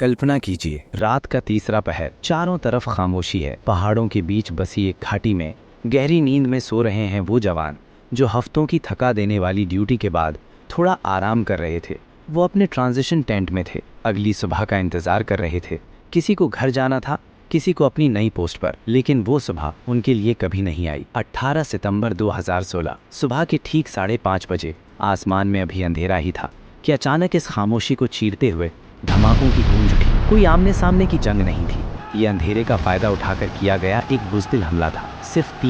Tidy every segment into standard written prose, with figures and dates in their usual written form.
कल्पना कीजिए, रात का तीसरा पहर, चारों तरफ खामोशी है। पहाड़ों के बीच बसी एक घाटी में गहरी नींद में सो रहे हैं वो जवान जो हफ्तों की थका देने वाली ड्यूटी के बाद थोड़ा आराम कर रहे थे। वो अपने ट्रांजिशन टेंट में थे, अगली सुबह का इंतजार कर रहे थे। किसी को घर जाना था, किसी को अपनी नई पोस्ट पर, लेकिन वो सुबह उनके लिए कभी नहीं आई। 18 सितंबर 2016 सुबह के ठीक 5:30 बजे आसमान में अभी अंधेरा ही था कि अचानक इस खामोशी को चीरते हुए धमाकों की गूंज उठी। कोई आमने सामने की जंग नहीं थी, ये अंधेरे का फायदा उठाकर किया गया एक बुज़दिल हमला था। सिर्फ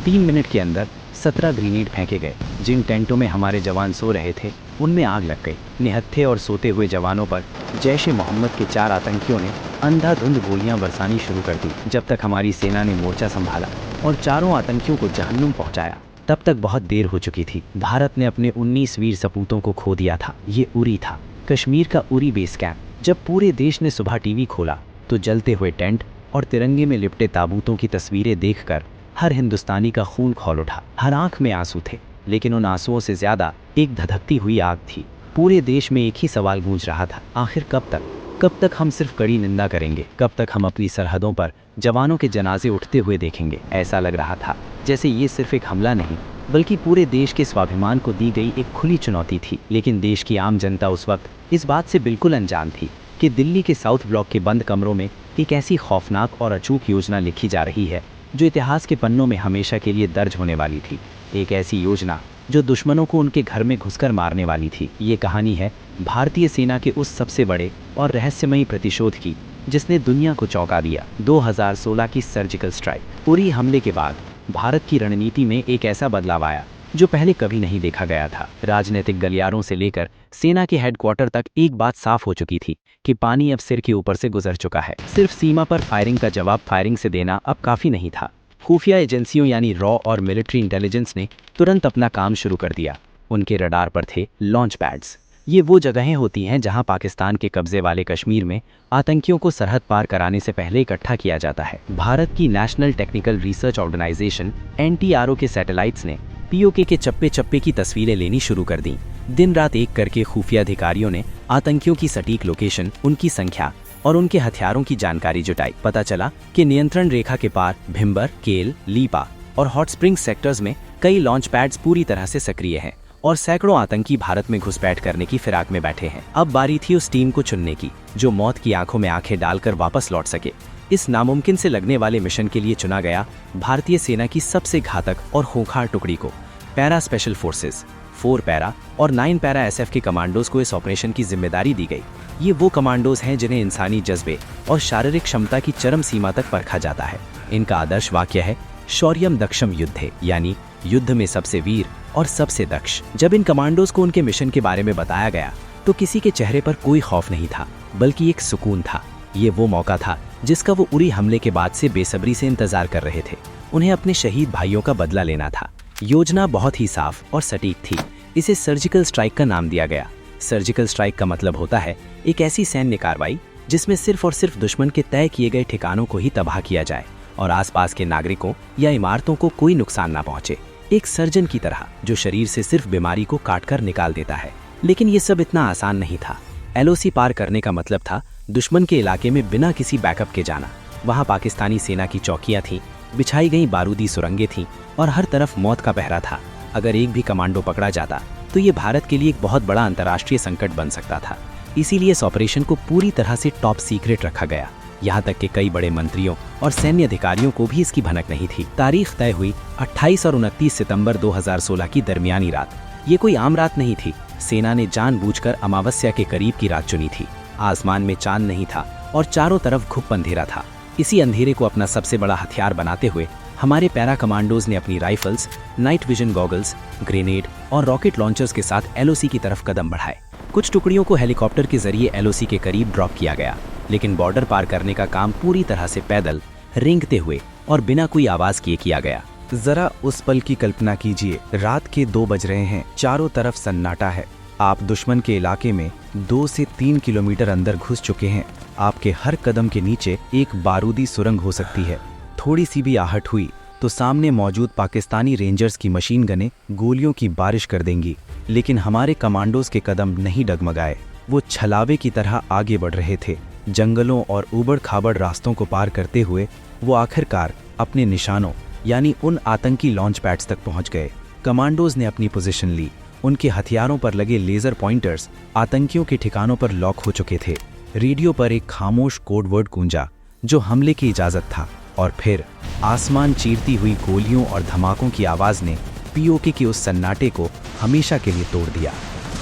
3 मिनट के अंदर 17 ग्रेनेड फेंके गए। जिन टेंटों में हमारे जवान सो रहे थे उनमें आग लग गई। निहत्थे और सोते हुए जवानों पर जैश-ए-मोहम्मद के 4 आतंकियों ने अंधाधुंध गोलियां बरसानी शुरू कर दी। जब तक हमारी सेना ने मोर्चा संभाला और चारों आतंकियों को जहन्नुम पहुंचाया, तब तक बहुत देर हो चुकी थी। भारत ने अपने 19 वीर सपूतों को खो दिया था। ये उरी था, कश्मीर का उरी बेस कैंप। जब पूरे देश ने सुबह टीवी खोला तो जलते हुए टेंट और तिरंगे में लिपटे ताबूतों की तस्वीरें देखकर हर हिंदुस्तानी का खून खौल उठा। हर आंख में आंसू थे, लेकिन उन आंसुओं से ज्यादा एक धधकती हुई आग थी। पूरे देश में एक ही सवाल गूंज रहा था, आखिर कब तक हम सिर्फ कड़ी निंदा करेंगे? कब तक हम अपनी सरहदों पर जवानों के जनाजे उठते हुए देखेंगे? ऐसा लग रहा था जैसे ये सिर्फ एक हमला नहीं, बल्कि पूरे देश के स्वाभिमान को दी गई एक खुली चुनौती थी। लेकिन देश की आम जनता उस वक्त इस बात से बिल्कुल अनजान थी कि दिल्ली के साउथ ब्लॉक के बंद कमरों में एक ऐसी खौफनाक और अचूक योजना लिखी जा रही है जो इतिहास के पन्नों में हमेशा के लिए दर्ज होने वाली थी। एक ऐसी योजना जो दुश्मनों को उनके घर में घुसकर मारने वाली थी। ये कहानी है भारतीय सेना के उस सबसे बड़े और रहस्यमयी प्रतिशोध की जिसने दुनिया को चौंका दिया। 2016 की सर्जिकल स्ट्राइक। उरी हमले के बाद भारत की रणनीति में एक ऐसा बदलाव आया जो पहले कभी नहीं देखा गया था। राजनीतिक गलियारों से लेकर सेना के हेडक्वार्टर तक एक बात साफ हो चुकी थी कि पानी अब सिर के ऊपर से गुजर चुका है। सिर्फ सीमा पर फायरिंग का जवाब फायरिंग से देना अब काफी नहीं था। खुफिया एजेंसियों यानी रॉ और मिलिट्री इंटेलिजेंस ने तुरंत अपना काम शुरू कर दिया। उनके रडार पर थे लॉन्च पैड्स। ये वो जगहें होती हैं जहां पाकिस्तान के कब्जे वाले कश्मीर में आतंकियों को सरहद पार कराने से पहले इकट्ठा किया जाता है। भारत की national technical research organisation NTRO के सैटेलाइट्स ने POK के चप्पे चप्पे की तस्वीरें लेनी शुरू कर दी। दिन रात एक करके खुफिया अधिकारियों ने आतंकियों की सटीक लोकेशन, उनकी संख्या और उनके हथियारों की जानकारी जुटाई। पता चला कि नियंत्रण रेखा के पार भिंबर, केल, लीपा और हॉट स्प्रिंग सेक्टर्स में कई लॉन्च पैड्स पूरी तरह से सक्रिय हैं और सैकड़ों आतंकी भारत में घुसपैठ करने की फिराक में बैठे हैं। अब बारी थी उस टीम को चुनने की जो मौत की आंखों में आंखें डालकर वापस लौट सके। इस नामुमकिन से लगने वाले मिशन के लिए चुना गया भारतीय सेना की सबसे घातक और खूंखार टुकड़ी को। पैरा स्पेशल फोर्सेस 4 पैरा और 9 पैरा SF के कमांडोज को इस ऑपरेशन की जिम्मेदारी दी गई। ये वो कमांडोज हैं जिन्हें इंसानी जज्बे और शारीरिक क्षमता की चरम सीमा तक परखा जाता है। इनका आदर्श वाक्य है शौर्यम दक्षम युद्धे, यानी युद्ध में सबसे वीर और सबसे दक्ष। जब इन कमांडोज को उनके मिशन के बारे में बताया गया तो किसी के चेहरे पर कोई खौफ नहीं था, बल्कि एक सुकून था। ये वो मौका था जिसका वो उरी हमले के बाद से बेसब्री से इंतजार कर रहे थे। उन्हें अपने शहीद भाइयों का बदला लेना था। योजना बहुत ही साफ और सटीक थी। इसे सर्जिकल स्ट्राइक का नाम दिया गया। सर्जिकल स्ट्राइक का मतलब होता है एक ऐसी सैन्य कार्रवाई जिसमें सिर्फ और सिर्फ दुश्मन के तय किए गए ठिकानों को ही तबाह किया जाए और आसपास के नागरिकों या इमारतों को कोई नुकसान ना पहुंचे। एक सर्जन की तरह जो शरीर से सिर्फ बीमारी को काटकर निकाल देता है। लेकिन ये सब इतना आसान नहीं था। LOC पार करने का मतलब था दुश्मन के इलाके में बिना किसी बैकअप के जाना। वहां पाकिस्तानी सेना की चौकियां थीं, बिछाई गई बारूदी सुरंगें थीं और हर तरफ मौत का पहरा था। अगर एक भी कमांडो पकड़ा जाता तो ये भारत के लिए एक बहुत बड़ा अंतर्राष्ट्रीय संकट बन सकता था। इसीलिए इस ऑपरेशन को पूरी तरह से टॉप सीक्रेट रखा गया। यहाँ तक कि कई बड़े मंत्रियों और सैन्य अधिकारियों को भी इसकी भनक नहीं थी। तारीख तय हुई 28 और 29 सितंबर 2016 की दरमियानी रात। ये कोई आम रात नहीं थी। सेना ने जानबूझकर अमावस्या के करीब की रात चुनी थी। आसमान में चांद नहीं था और चारों तरफ घुप अंधेरा था। इसी अंधेरे को अपना सबसे बड़ा हथियार बनाते हुए हमारे पैरा कमांडोज ने अपनी rifles, night vision goggles, grenade और रॉकेट लॉन्चर्स के साथ LOC की तरफ कदम बढ़ाए। कुछ टुकड़ियों को हेलीकॉप्टर के जरिए LOC के करीब ड्रॉप किया गया, लेकिन बॉर्डर पार करने का काम पूरी तरह से पैदल, रेंगते हुए और बिना कोई आवाज किए किया गया। जरा उस पल की कल्पना कीजिए। रात के 2 बज रहे हैं, चारों तरफ सन्नाटा है। आप दुश्मन के इलाके में 2 से 3 किलोमीटर अंदर घुस चुके हैं। आपके हर कदम के नीचे एक बारूदी सुरंग हो सकती है। थोड़ी सी भी आहट हुई तो सामने मौजूद पाकिस्तानी रेंजर्स की मशीन गनें गोलियों की बारिश कर देंगी। लेकिन हमारे कमांडोज के कदम नहीं डगमगाए। वो छलावे की तरह आगे बढ़ रहे थे। जंगलों और ऊबड़-खाबड़ रास्तों को पार करते हुए वो आखिरकार अपने निशानों यानी उन आतंकी लॉन्च पैड्स तक पहुंच गए। कमांडोज ने अपनी पोजीशन ली। उनके हथियारों पर लगे लेजर पॉइंटर्स आतंकियों के ठिकानों पर लॉक हो चुके थे। रेडियो पर एक खामोश कोड वर्ड गूंजा जो हमले की इजाजत था, और फिर आसमान चीरती हुई गोलियों और धमाकों की आवाज ने पीओके के उस सन्नाटे को हमेशा के लिए तोड़ दिया।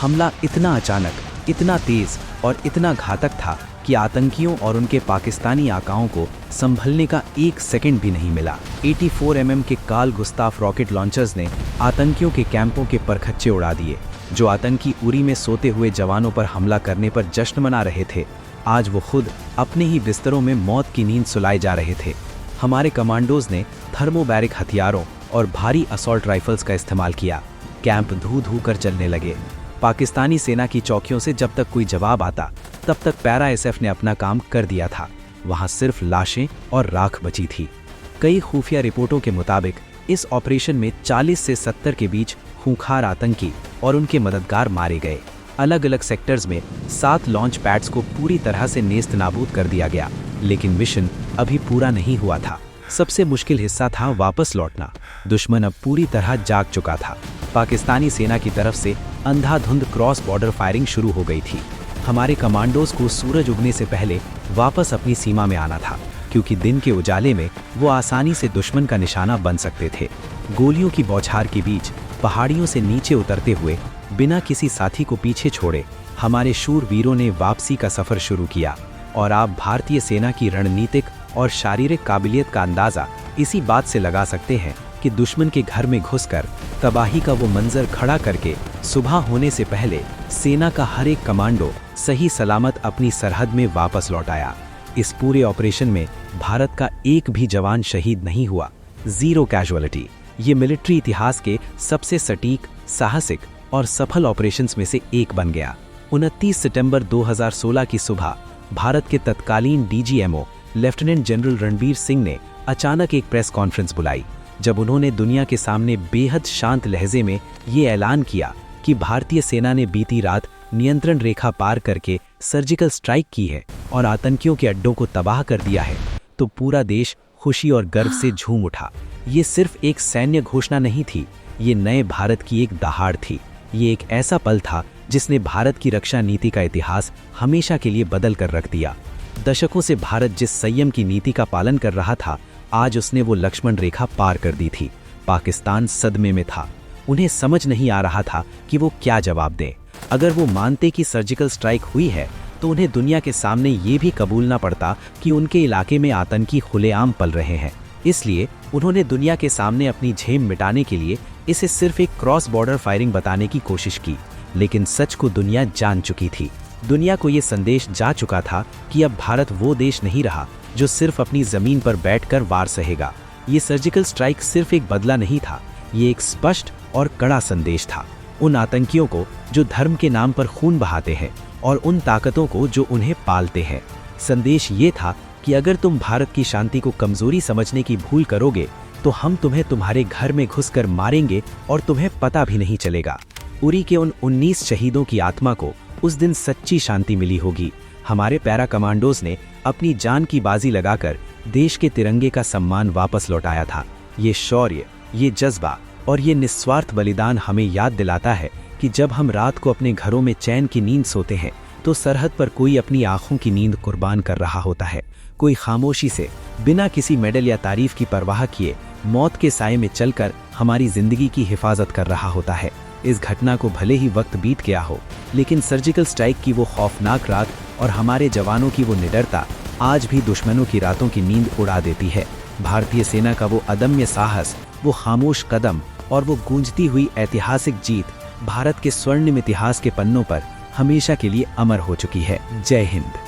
हमला इतना अचानक, इतना तेज और इतना घातक था कि आतंकियों और उनके पाकिस्तानी आकाओं को संभलने का 1 सेकंड भी नहीं मिला। 84 mm के कार्ल गुस्ताफ रॉकेट लॉन्चर्स ने आतंकियों के कैंपों के परखच्चे उड़ा दिए। जो आतंकी उरी में सोते हुए जवानों पर हमला करने पर जश्न मना रहे थे, आज वो खुद अपने ही बिस्तरों में मौत की नींद सुलाए जा रहे थे। हमारे कमांडोज ने थर्मोबैरिक हथियारों और भारी असॉल्ट राइफल्स का इस्तेमाल किया। कैंप धू-धू कर चलने लगे। पाकिस्तानी सेना की चौकियों से जब तक कोई जवाब आता, तब तक पैरा एसएफ ने अपना काम कर दिया था। वहां सिर्फ लाशें और राख बची थी। कई खुफिया रिपोर्टों के मुताबिक इस ऑपरेशन में 40 से 70 के बीच खूंखार आतंकी और उनके मददगार मारे गए। अलग अलग सेक्टर्स में 7 लॉन्च पैड्स को पूरी तरह से नेस्त नाबूद कर दिया गया, लेकिन मिशन अभी पूरा नहीं हुआ था। सबसे मुश्किल हिस्सा था वापस लौटना। दुश्मन अब पूरी तरह जाग चुका था। पाकिस्तानी सेना की तरफ से अंधाधुंध क्रॉस बॉर्डर फायरिंग शुरू हो गई थी। हमारे कमांडोज को सूरज उगने से पहले वापस अपनी सीमा में आना था, क्योंकि दिन के उजाले में वो आसानी से दुश्मन का निशाना बन सकते थे। गोलियों की बौछार के बीच पहाड़ियों से नीचे उतरते हुए बिना किसी साथी को पीछे छोड़े हमारे शूरवीरों ने वापसी का सफर शुरू किया। और आप भारतीय सेना की रणनीतिक और शारीरिक काबिलियत का अंदाजा इसी बात से लगा सकते हैं कि दुश्मन के घर में घुसकर तबाही का वो मंजर खड़ा करके सुबह होने से पहले सेना का हर एक कमांडो सही सलामत अपनी सरहद में वापस लौट आया। इस पूरे ऑपरेशन में भारत का एक भी जवान शहीद नहीं हुआ। 0 कैजुअलिटी। ये मिलिट्री इतिहास के सबसे सटीक, साहसिक और सफल ऑपरेशंस में से एक बन गया। 29 सितंबर 2016 की सुबह भारत के तत्कालीन DGMO lieutenant general Ranbir Singh ने अचानक एक प्रेस कॉन्फ्रेंस बुलाई, जब उन्होंने दुनिया के सामने बेहद शांत लहजे में ये ऐलान किया कि भारतीय सेना ने बीती रात नियंत्रण रेखा पार करके सर्जिकल स्ट्राइक की है और आतंकियों के अड्डों को तबाह कर दिया है, तो पूरा देश खुशी और गर्व से झूम उठा। ये सिर्फ एक सैन्य घोषणा नहीं थी, ये नए भारत की एक दहाड़ थी। ये एक ऐसा पल था जिसने भारत की रक्षा नीति का इतिहास हमेशा के लिए बदल कर रख दिया। दशकों से भारत जिस संयम की नीति का पालन कर रहा था, आज उसने वो लक्ष्मण रेखा पार कर दी थी। पाकिस्तान सदमे में था। उन्हें समझ नहीं आ रहा था कि वो क्या जवाब दें। अगर वो मानते कि सर्जिकल स्ट्राइक हुई है, तो उन्हें दुनिया के सामने ये भी कबूलना पड़ता कि उनके इलाके में आतंकी खुलेआम पल रहे हैं। इसलिए उन्होंने दुनिया के सामने अपनी झेम मिटाने के लिए इसे सिर्फ एक क्रॉस बॉर्डर फायरिंग बताने की कोशिश की, लेकिन सच को दुनिया जान चुकी थी। दुनिया को ये संदेश जा चुका था कि अब भारत वो देश नहीं रहा जो सिर्फ अपनी जमीन पर बैठकर वार सहेगा। ये सर्जिकल स्ट्राइक सिर्फ एक बदला नहीं था, ये एक स्पष्ट और कड़ा संदेश था उन आतंकियों को जो धर्म के नाम पर खून बहाते हैं और उन ताकतों को जो उन्हें पालते हैं। संदेश ये था कि अगर तुम भारत की शांति को कमजोरी समझने की भूल करोगे, तो हम तुम्हें तुम्हारे घर में घुसकर मारेंगे और तुम्हें पता भी नहीं चलेगा। उरी के उन 19 शहीदों की आत्मा को उस दिन सच्ची शांति मिली होगी। हमारे पैरा कमांडोज ने अपनी जान की बाजी लगाकर देश के तिरंगे का सम्मान वापस लौटाया था। ये शौर्य, ये जज्बा और ये निस्वार्थ बलिदान हमें याद दिलाता है कि जब हम रात को अपने घरों में चैन की नींद सोते हैं, तो सरहद पर कोई अपनी आंखों की नींद कुर्बान कर रहा होता है। कोई खामोशी से, बिना किसी मेडल या तारीफ की परवाह किए, मौत के साए में चलकर हमारी जिंदगी की हिफाजत कर रहा होता है। इस घटना को भले ही वक्त बीत गया हो, लेकिन सर्जिकल स्ट्राइक की वो खौफनाक रात और हमारे जवानों की वो निडरता आज भी दुश्मनों की रातों की नींद उड़ा देती है। भारतीय सेना का वो अदम्य साहस, वो खामोश कदम और वो गूंजती हुई ऐतिहासिक जीत भारत के स्वर्णिम इतिहास के पन्नों पर हमेशा के लिए अमर हो चुकी है। जय हिंद।